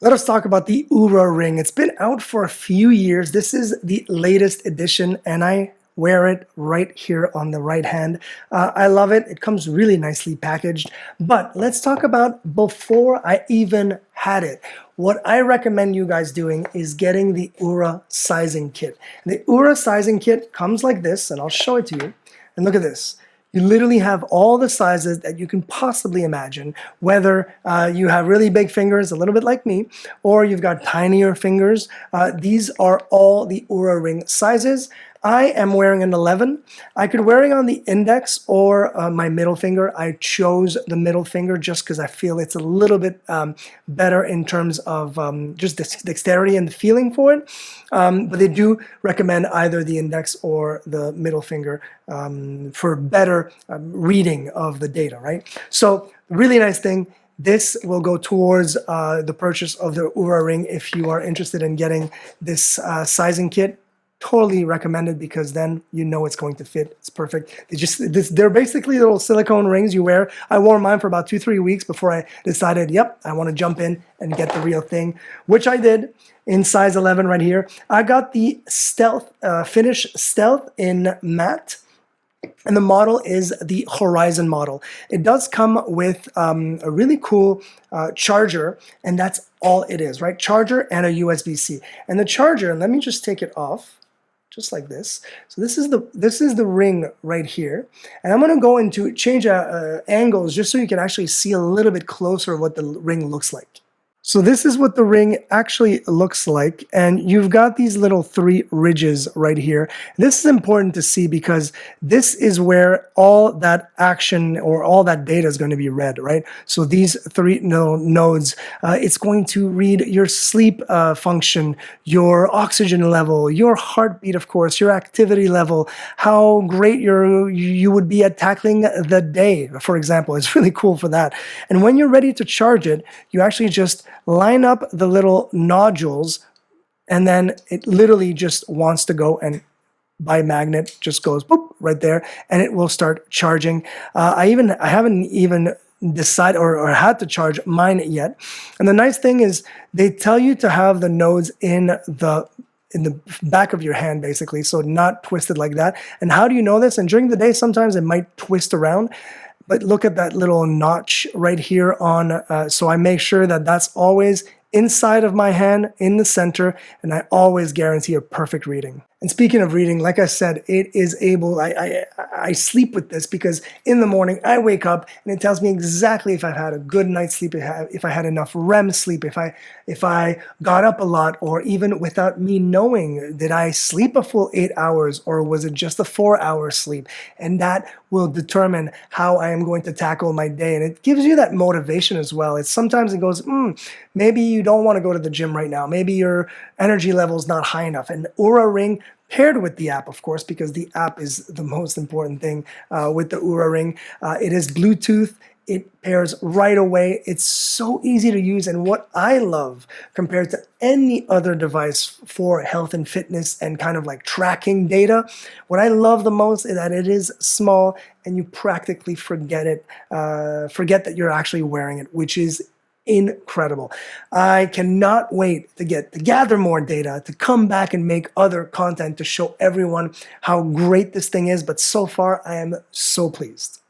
Let us talk about the Oura Ring. It's been out for a few years. This is the latest edition, and I wear it right here on the right hand. I love it. It comes really nicely packaged. But let's talk about before I even had it. What I recommend you guys doing is getting the Oura sizing kit. The Oura sizing kit comes like this, and I'll show it to you. And look at this. You literally have all the sizes that you can possibly imagine, whether you have really big fingers, a little bit like me, or you've got tinier fingers. These are all the Oura Ring sizes. I am wearing an 11. I could wear it on the index or my middle finger. I chose the middle finger just because I feel it's a little bit better in terms of just the dexterity and the feeling for it. But they do recommend either the index or the middle finger for better reading of the data, right? So really nice thing. This will go towards the purchase of the Oura Ring if you are interested in getting this sizing kit. Totally recommended because then you know it's going to fit. It's perfect. They're basically little silicone rings you wear. I wore mine for about 2-3 weeks before I decided, yep, I want to jump in and get the real thing, which I did in size 11 right here. I got the Stealth Finish Stealth in matte. And the model is the Horizon model. It does come with a really cool charger, and that's all it is, right? Charger and a USB-C. And the charger, let me just take it off, just like this. So this is the ring right here, and I'm going to go into change angles just so you can actually see a little bit closer what the ring looks like. So this is what the ring actually looks like, and you've got these little 3 ridges right here. This is important to see because this is where all that action or all that data is going to be read, right? So these 3 nodes, it's going to read your sleep function, your oxygen level, your heartbeat, of course, your activity level, how great you would be at tackling the day, for example. It's really cool for that. And when you're ready to charge it, you actually just line up the little nodules, and then it literally just wants to go and by magnet just goes boop right there, and it will start charging. I haven't even decided or had to charge mine yet. And the nice thing is they tell you to have the nodes in the back of your hand, basically, so not twisted like that. And how do you know this? And during the day, sometimes it might twist around. But look at that little notch right here on, so I make sure that that's always inside of my hand, in the center, and I always guarantee a perfect reading. And speaking of reading, like I said, it is able, I sleep with this because in the morning I wake up and it tells me exactly if I've had a good night's sleep, if I had enough REM sleep, if I got up a lot, or even without me knowing, did I sleep a full 8 hours or was it just a 4-hour sleep? And that will determine how I am going to tackle my day. And it gives you that motivation as well. Sometimes it goes, maybe you don't want to go to the gym right now. Maybe your energy level is not high enough. And Oura Ring, paired with the app, of course, because the app is the most important thing with the Oura Ring. It is Bluetooth. It pairs right away. It's so easy to use. And what I love compared to any other device for health and fitness and kind of like tracking data, what I love the most is that it is small and you practically forget that you're actually wearing it, which is incredible. I cannot wait to gather more data, to come back and make other content to show everyone how great this thing is. But so far, I am so pleased.